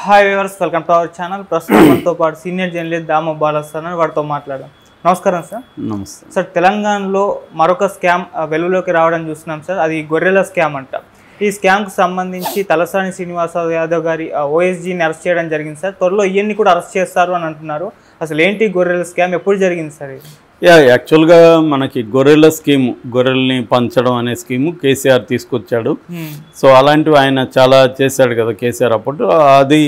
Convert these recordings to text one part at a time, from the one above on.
Hi viewers, welcome to our channel. ప్రస్తుతం మనతో పాటు సీనియర్ జర్నలిస్ట్ దామ బాలస్వామి వారితో మాట్లాడదాం. నమస్కారం సార్. నమస్తే సార్, తెలంగాణలో మరొక స్కామ్ వెలుగులోకి రావడం చూస్తున్నాం సార్. అది గొర్రెల స్కామ్ అంట. ఈ స్కామ్కు సంబంధించి తలసాని శ్రీనివాస యాదవ్ గారి ఓఎస్జీని అరెస్ట్ చేయడం జరిగింది సార్. త్వరలో ఇవన్నీ కూడా అరెస్ట్ చేస్తారు అని అంటున్నారు. అసలు ఏంటి గొర్రెల స్కామ్, ఎప్పుడు జరిగింది సార్ ఇది? యాక్చువల్గా మనకి గొర్రెల స్కీము, గొర్రెల్ని పంచడం అనే స్కీము కేసీఆర్ తీసుకొచ్చాడు. సో అలాంటివి ఆయన చాలా చేశాడు కదా కేసీఆర్ అప్పుడు. అది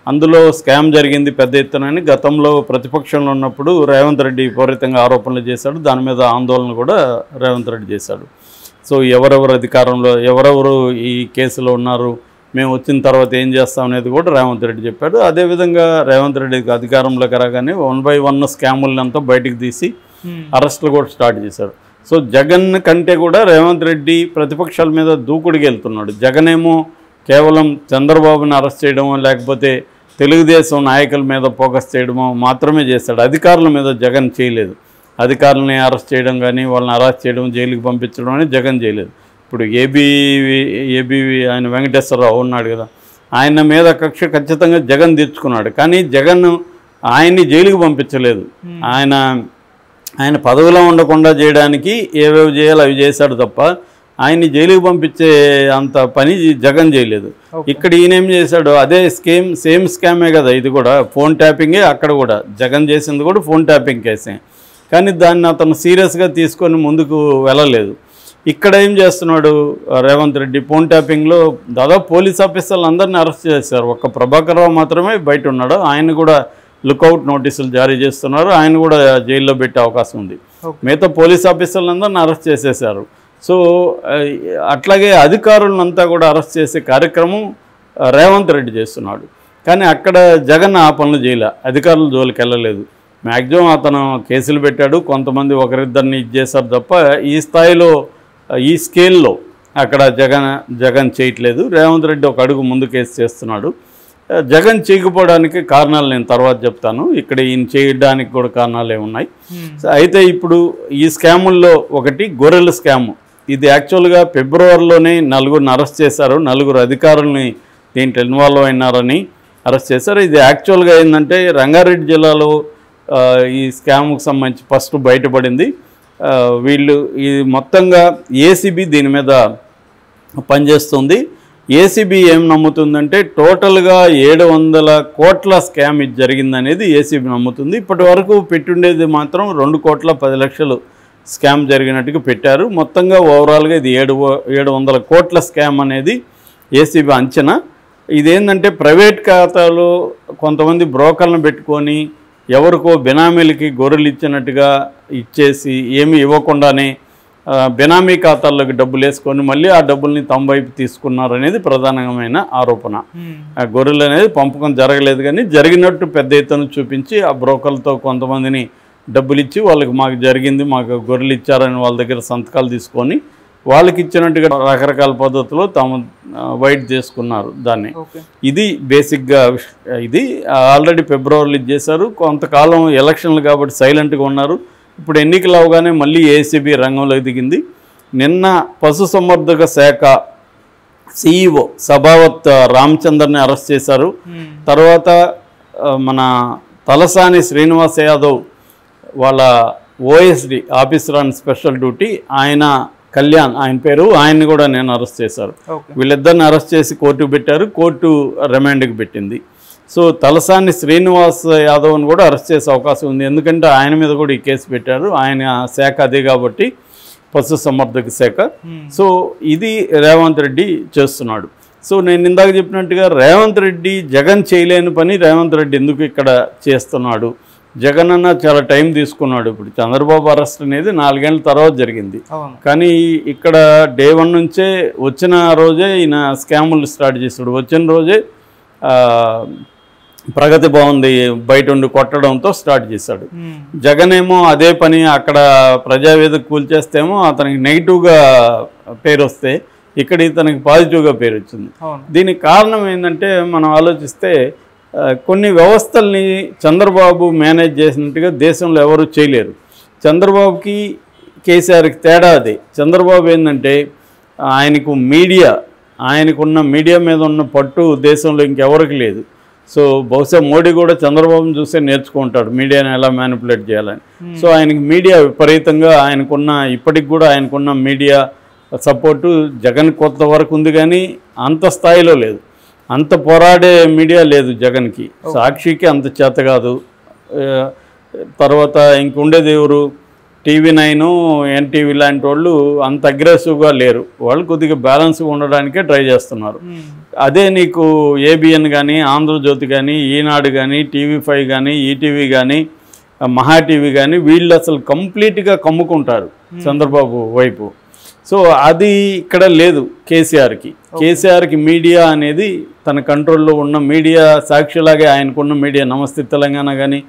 అందులో స్కామ్ జరిగింది పెద్ద ఎత్తునని గతంలో ప్రతిపక్షంలో ఉన్నప్పుడు రేవంత్ రెడ్డి విపరీతంగా ఆరోపణలు చేశాడు. దాని మీద ఆందోళన కూడా రేవంత్ రెడ్డి చేశాడు. సో ఎవరెవరు అధికారంలో, ఎవరెవరు ఈ కేసులో ఉన్నారు, మేము వచ్చిన తర్వాత ఏం చేస్తాం అనేది కూడా రేవంత్ రెడ్డి చెప్పాడు. అదేవిధంగా రేవంత్ రెడ్డికి అధికారంలోకి రాగానే 1 by 1 స్కాములంతా బయటికి తీసి అరెస్టులు కూడా స్టార్ట్ చేశారు. సో జగన్ కంటే కూడా రేవంత్ రెడ్డి ప్రతిపక్షాల మీద దూకుడికి వెళ్తున్నాడు. జగన్ ఏమో కేవలం చంద్రబాబుని అరెస్ట్ చేయడమో లేకపోతే తెలుగుదేశం నాయకుల మీద ఫోకస్ చేయడమో మాత్రమే చేశాడు. అధికారుల మీద జగన్ చేయలేదు. అధికారులని అరెస్ట్ చేయడం కానీ, వాళ్ళని అరెస్ట్ చేయడం, జైలుకి పంపించడం అని జగన్ చేయలేదు. ఇప్పుడు ఏబీవీ ఆయన వెంకటేశ్వరరావు ఉన్నాడు కదా, ఆయన మీద కక్ష ఖచ్చితంగా జగన్ తీర్చుకున్నాడు. కానీ జగన్ ఆయన్ని జైలుకి పంపించలేదు. ఆయన పదవిలో ఉండకుండా చేయడానికి ఏవేవి చేయాలో అవి చేశాడు తప్ప ఆయన్ని జైలుకి పంపించే అంత పని జగన్ చేయలేదు. ఇక్కడ ఈయనేం చేశాడు, అదే సేమ్ స్కామే కదా ఇది కూడా, ఫోన్ ట్యాపింగే. అక్కడ కూడా జగన్ చేసింది కూడా ఫోన్ ట్యాపింగ్ కేసే. కానీ దాన్ని అతను సీరియస్గా తీసుకొని ముందుకు వెళ్ళలేదు. ఇక్కడ ఏం చేస్తున్నాడు రేవంత్ రెడ్డి, ఫోన్ ట్యాపింగ్లో దాదాపు పోలీస్ ఆఫీసర్లు అందరినీ అరెస్ట్ చేశారు. ఒక్క ప్రభాకర్ రావు మాత్రమే బయట ఉన్నాడు. ఆయన కూడా లుకౌట్ నోటీసులు జారీ చేస్తున్నారు. ఆయన కూడా జైల్లో పెట్టే అవకాశం ఉంది. మిగతా పోలీస్ ఆఫీసర్లందరినీ అరెస్ట్ చేసేశారు. సో అట్లాగే అధికారులంతా కూడా అరెస్ట్ చేసే కార్యక్రమం రేవంత్ రెడ్డి చేస్తున్నాడు. కానీ అక్కడ జగన్ ఆ పనులు చేయలే, అధికారుల జోలికి వెళ్ళలేదు. మ్యాక్సిమం అతను కేసులు పెట్టాడు, కొంతమంది ఒకరిద్దరిని చేశారు తప్ప ఈ స్థాయిలో, ఈ స్కేల్లో అక్కడ జగన్ చేయట్లేదు. రేవంత్ రెడ్డి ఒక అడుగు ముందు కేసు చేస్తున్నాడు. జగన్ చేయకపోవడానికి కారణాలు నేను తర్వాత చెప్తాను. ఇక్కడ ఈయన చేయడానికి కూడా కారణాలు ఏమున్నాయి. అయితే ఇప్పుడు ఈ స్కాముల్లో ఒకటి గొర్రెల స్కాము. ఇది యాక్చువల్గా ఫిబ్రవరిలోనే 4గురిని అరెస్ట్ చేశారు. 4 అధికారులని దీంట్లో ఇన్వాల్వ్ అయినారని అరెస్ట్ చేశారు. ఇది యాక్చువల్గా ఏంటంటే రంగారెడ్డి జిల్లాలో ఈ స్కామ్కి సంబంధించి ఫస్ట్ బయటపడింది. వీళ్ళు ఇది మొత్తంగా ఏసీబీ దీని మీద పనిచేస్తుంది. ఏసీబీ ఏం నమ్ముతుందంటే టోటల్గా 700 కోట్ల స్కామ్ ఇది జరిగిందనేది ఏసీబీ నమ్ముతుంది. ఇప్పటి వరకు పెట్టుండేది మాత్రం 2 కోట్ల 10 లక్షలు స్కామ్ జరిగినట్టుగా పెట్టారు. మొత్తంగా ఓవరాల్గా ఇది 700 కోట్ల స్కామ్ అనేది ఏసీబీ అంచనా. ఇదేంటంటే ప్రైవేట్ ఖాతాలో కొంతమంది బ్రోకర్లను పెట్టుకొని ఎవరికో బినామీలకి గొర్రెలు ఇచ్చినట్టుగా ఇచ్చేసి ఏమీ ఇవ్వకుండానే బినామీ ఖాతాల్లోకి డబ్బులు వేసుకొని మళ్ళీ ఆ డబ్బుల్ని తమ వైపు తీసుకున్నారనేది ప్రధానమైన ఆరోపణ. ఆ గొర్రెలు అనేది పంపకం జరగలేదు, కానీ జరిగినట్టు పెద్ద ఎత్తున చూపించి ఆ బ్రోకర్లతో కొంతమందిని డబ్బులు ఇచ్చి వాళ్ళకి మాకు జరిగింది, మాకు గొర్రెలు ఇచ్చారని వాళ్ళ దగ్గర సంతకాలు తీసుకొని వాళ్ళకి ఇచ్చినట్టుగా రకరకాల పద్ధతుల్లో తాము వైట్ చేసుకున్నారు దాన్ని. ఇది బేసిక్గా ఇది ఆల్రెడీ ఫిబ్రవరిలో చేశారు. కొంతకాలం ఎలక్షన్లు కాబట్టి సైలెంట్గా ఉన్నారు. ఇప్పుడు ఎన్నికలు అవగానే మళ్ళీ ఏసీబీ రంగంలోకి దిగింది. నిన్న పశుసంవర్ధక శాఖ సిఈఓ సభావత్ రామచందర్ని అరెస్ట్ చేశారు. తర్వాత మన తలసాని శ్రీనివాస యాదవ్ వాళ్ళ OSD officer on special duty ఆయన కళ్యాణ్ ఆయన పేరు, ఆయన్ని కూడా నేను అరెస్ట్ చేశారు. వీళ్ళిద్దరిని అరెస్ట్ చేసి కోర్టుకు పెట్టారు. కోర్టు రిమాండ్కి పెట్టింది. సో తలసాని శ్రీనివాస్ యాదవ్ని కూడా అరెస్ట్ చేసే అవకాశం ఉంది. ఎందుకంటే ఆయన మీద కూడా ఈ కేసు పెట్టారు. ఆయన శాఖ అదే కాబట్టి పశు సంవర్ధక శాఖ. సో ఇది రేవంత్ రెడ్డి చేస్తున్నాడు. సో నేను ఇందాక చెప్పినట్టుగా రేవంత్ రెడ్డి జగన్ చేయలేని పని రేవంత్ రెడ్డి ఎందుకు ఇక్కడ చేస్తున్నాడు? జగన్ అన్న చాలా టైం తీసుకున్నాడు. ఇప్పుడు చంద్రబాబు అరెస్ట్ అనేది 4 ఏళ్ల తర్వాత జరిగింది. కానీ ఇక్కడ డే 1 నుంచే వచ్చిన రోజే ఈయన స్కాములు స్టార్ట్ చేశాడు. వచ్చిన రోజే ప్రగతి బాగుంది బయట ఉండి కొట్టడంతో స్టార్ట్ చేశాడు. జగన్ ఏమో అదే పని అక్కడ ప్రజావేదిక కూల్చేస్తేమో అతనికి నెగిటివ్గా పేరు వస్తే ఇక్కడ ఇతనికి పాజిటివ్గా పేరు వచ్చింది. దీనికి కారణం ఏంటంటే మనం ఆలోచిస్తే కొన్ని వ్యవస్థల్ని చంద్రబాబు మేనేజ్ చేసినట్టుగా దేశంలో ఎవరు చేయలేరు. చంద్రబాబుకి కేసీఆర్కి తేడా అదే. చంద్రబాబు ఏంటంటే ఆయనకు మీడియా, ఆయనకున్న మీడియా మీద ఉన్న పట్టు దేశంలో ఇంకెవరికి లేదు. సో బహుశా మోడీ కూడా చంద్రబాబును చూసే నేర్చుకుంటాడు మీడియాని ఎలా మ్యానిపులేట్ చేయాలని. సో ఆయనకి మీడియా విపరీతంగా ఇప్పటికి కూడా ఆయనకున్న మీడియా సపోర్టు జగన్ కొంత వరకు ఉంది, కానీ అంత స్థాయిలో లేదు, అంత పోరాడే మీడియా లేదు జగన్కి. సాక్షికి అంత చేత కాదు. తర్వాత ఇంకుండేది ఎవరు, TV9, NTV లాంటి వాళ్ళు అంత అగ్రెసివ్గా లేరు, వాళ్ళు కొద్దిగా బ్యాలెన్స్గా ఉండడానికే ట్రై చేస్తున్నారు. అదే నీకు ABN కానీ, ఆంధ్రజ్యోతి కానీ, ఈనాడు కానీ, TV5 కానీ, ఈటీవీ కానీ, మహా టీవీ కానీ, వీళ్ళు అసలు కంప్లీట్గా కమ్ముకుంటారు చంద్రబాబు వైపు. సో అది ఇక్కడ లేదు కేసీఆర్కి మీడియా అనేది తన కంట్రోల్లో ఉన్న మీడియా. సాక్షిలాగే ఆయనకున్న మీడియా నమస్తే తెలంగాణ కానీ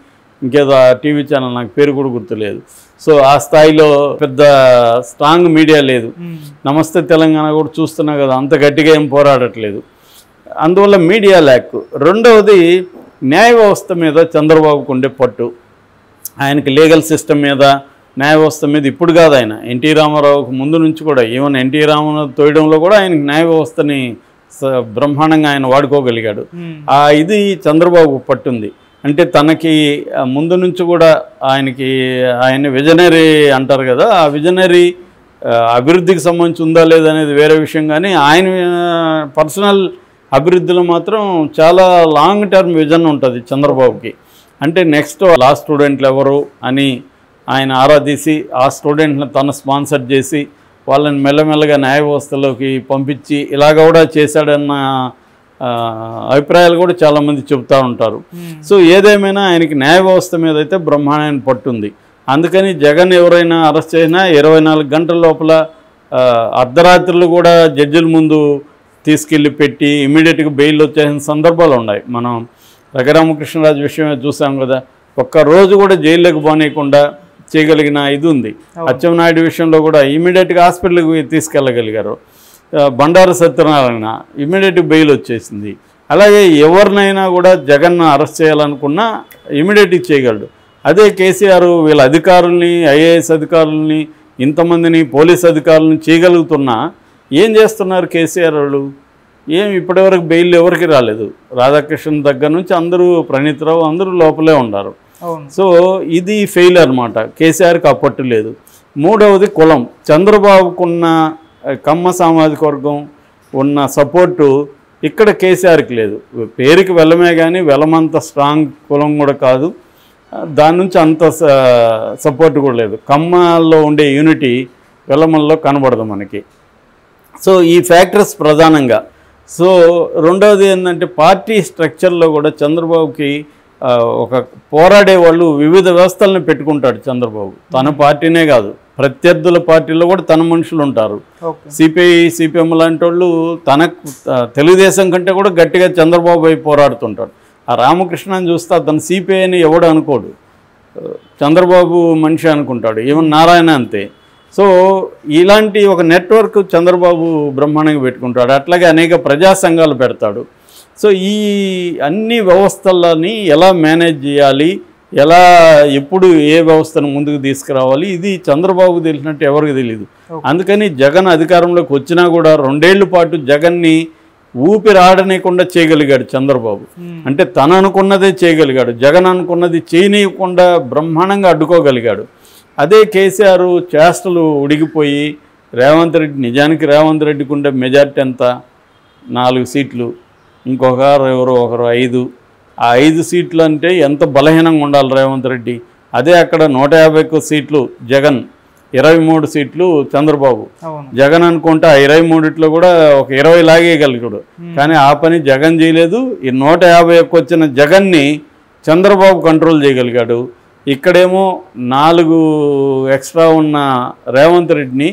ఇంకేదో టీవీ ఛానల్ నాకు పేరు కూడా గుర్తులేదు. సో ఆ స్థాయిలో పెద్ద స్ట్రాంగ్ మీడియా లేదు. నమస్తే తెలంగాణ కూడా చూస్తున్నా కదా, అంత గట్టిగా ఏం పోరాడట్లేదు. అందువల్ల మీడియా ల్యాక్. రెండవది న్యాయ వ్యవస్థ మీద చంద్రబాబుకు ఉండే పట్టు. ఆయనకి లీగల్ సిస్టమ్ మీద, న్యాయ వ్యవస్థ మీద ఇప్పుడు కాదు, ఆయన ఎన్టీ రామారావుకు ముందు నుంచి కూడా, ఈవెన్ ఎన్టీ రామారావు తోయడంలో కూడా ఆయనకి న్యాయ వ్యవస్థని బ్రహ్మాండంగా ఆయన వాడుకోగలిగాడు. ఇది చంద్రబాబు పట్టుంది. అంటే తనకి ముందు నుంచి కూడా ఆయన విజనరీ అంటారు కదా, ఆ విజనరీ అభివృద్ధికి సంబంధించి ఉందా లేదనేది వేరే విషయం, కానీ ఆయన పర్సనల్ అభివృద్ధిలో మాత్రం చాలా లాంగ్ టర్మ్ విజన్ ఉంటుంది చంద్రబాబుకి. అంటే నెక్స్ట్ లా స్టూడెంట్లు ఎవరు అని ఆయన ఆరాధించి ఆ స్టూడెంట్ని తను స్పాన్సర్ చేసి వాళ్ళని మెల్లమెల్లగా న్యాయ వ్యవస్థలోకి పంపించి ఇలాగ కూడా చేశాడన్న అభిప్రాయాలు కూడా చాలామంది చెబుతూ ఉంటారు. సో ఏదేమైనా ఆయనకి న్యాయ వ్యవస్థ మీద అయితే బ్రహ్మాండమైన పట్టుంది. అందుకని జగన్ ఎవరైనా అరెస్ట్ చేసినా 24 గంటల లోపల అర్ధరాత్రులు కూడా జడ్జిల ముందు తీసుకెళ్ళి పెట్టి ఇమీడియట్గా బెయిల్ వచ్చేసిన సందర్భాలు ఉన్నాయి. మనం రఘురామకృష్ణరాజు విషయమే చూసాం కదా, ఒక్కరోజు కూడా జైల్లోకి పోనీయకుండా చేయగలిగిన ఇది ఉంది. అచ్చెన్నాయుడు విషయంలో కూడా ఇమీడియట్గా హాస్పిటల్కి తీసుకెళ్ళగలిగారు. బండారు సత్యనారాయణ ఇమీడియట్ బెయిల్ వచ్చేసింది. అలాగే ఎవరినైనా కూడా జగన్ అరెస్ట్ చేయాలనుకున్నా ఇమీడియట్గా చేయగలడు. అదే కేసీఆర్ వీళ్ళ అధికారుల్ని, IAS అధికారుల్ని, ఇంతమందిని పోలీస్ అధికారులను చేయగలుగుతున్నా ఏం చేస్తున్నారు కేసీఆర్ వాళ్ళు? ఇప్పటివరకు బెయిల్ ఎవరికి రాలేదు. రాధాకృష్ణ దగ్గర నుంచి అందరూ, ప్రణీత్ రావు అందరూ లోపలే ఉన్నారు. సో ఇది ఫెయిల్ అనమాట. కేసీఆర్కి అప్పట్టు లేదు. మూడవది కులం. చంద్రబాబుకున్న కమ్మ సామాజిక వర్గం ఉన్న సపోర్టు ఇక్కడ కేసీఆర్కి లేదు. పేరుకి వెల్లమే కానీ వెల్లమంత స్ట్రాంగ్ కులం కూడా కాదు, దాని నుంచి అంత సపోర్ట్ కూడా లేదు. కమ్మల్లో ఉండే యూనిటీ వెల్లమల్లో కనబడదు మనకి. సో ఈ ఫ్యాక్టర్స్ ప్రధానంగా. సో రెండవది ఏంటంటే పార్టీ స్ట్రక్చర్లో కూడా చంద్రబాబుకి ఒక పోరాడే వాళ్ళు వివిధ వ్యవస్థలను పెట్టుకుంటాడు చంద్రబాబు. తన పార్టీనే కాదు, ప్రత్యర్థుల పార్టీలో కూడా తన మనుషులు ఉంటారు. సిపిఐ, CPM లాంటి వాళ్ళు తెలుగుదేశం కంటే కూడా గట్టిగా చంద్రబాబు వైపు పోరాడుతుంటాడు. ఆ రామకృష్ణని చూస్తే అతను CPIని ఎవడు అనుకోడు, చంద్రబాబు మనిషి అనుకుంటాడు. ఈవెన్ నారాయణ అంతే. సో ఇలాంటి ఒక నెట్వర్క్ చంద్రబాబు బ్రహ్మాండంగా పెట్టుకుంటాడు. అట్లాగే అనేక ప్రజా సంఘాలు పెడతాడు. సో ఈ అన్ని వ్యవస్థలని ఎలా మేనేజ్ చేయాలి, ఎలా ఎప్పుడు ఏ వ్యవస్థను ముందుకు తీసుకురావాలి, ఇది చంద్రబాబుకు తెలిసినట్టు ఎవరికి తెలియదు. అందుకని జగన్ అధికారంలోకి వచ్చినా కూడా 2 ఏళ్ల పాటు జగన్ని ఊపిరాడనీయకుండా చేయగలిగాడు చంద్రబాబు. అంటే తను అనుకున్నదే చేయగలిగాడు, జగన్ అనుకున్నది చేయనీయకుండా బ్రహ్మాండంగా అడ్డుకోగలిగాడు. అదే కేసీఆర్ చేష్టలు ఉడిగిపోయి రేవంత్ రెడ్డి, నిజానికి రేవంత్ రెడ్డికి ఉండే మెజార్టీ ఎంత, 4 సీట్లు, ఇంకొకరు ఎవరో ఒకరు 5. ఆ 5 సీట్లు అంటే ఎంత బలహీనంగా ఉండాలి రేవంత్ రెడ్డి. అదే అక్కడ 150 సీట్లు జగన్, 23 సీట్లు చంద్రబాబు. జగన్ అనుకుంటే ఆ 23లో కూడా ఒక 20 లాగేయగలిగాడు. కానీ ఆ పని జగన్ చేయలేదు. ఈ 151 వచ్చిన జగన్ని చంద్రబాబు కంట్రోల్ చేయగలిగాడు. ఇక్కడేమో 4 ఎక్స్ట్రా ఉన్న రేవంత్ రెడ్డిని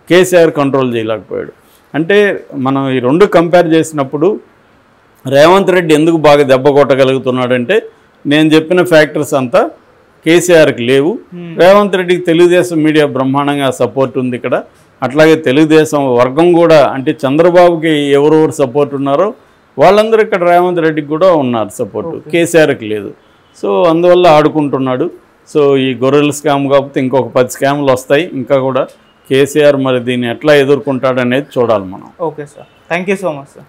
కేసీఆర్ కంట్రోల్ చేయలేకపోయాడు. అంటే మనం ఈ 2 కంపేర్ చేసినప్పుడు రేవంత్ రెడ్డి ఎందుకు బాగా దెబ్బ కొట్టగలుగుతున్నాడంటే నేను చెప్పిన ఫ్యాక్టర్స్ అంతా కేసీఆర్కి లేవు. రేవంత్ రెడ్డికి తెలుగుదేశం మీడియా బ్రహ్మాండంగా సపోర్ట్ ఉంది ఇక్కడ. అట్లాగే తెలుగుదేశం వర్గం కూడా, అంటే చంద్రబాబుకి ఎవరెవరు సపోర్ట్ ఉన్నారో వాళ్ళందరూ ఇక్కడ రేవంత్ రెడ్డికి కూడా ఉన్నారు సపోర్టు, కేసీఆర్కి లేదు. సో అందువల్ల ఆడుకుంటున్నాడు. సో ఈ గొర్రెల స్కామ్ కాకపోతే ఇంకొక 10 స్కామ్లు వస్తాయి ఇంకా కూడా. కేసీఆర్ మరి దీన్ని ఎట్లా ఎదుర్కొంటాడనేది చూడాలి మనం. Okay sir, thank you so much sir.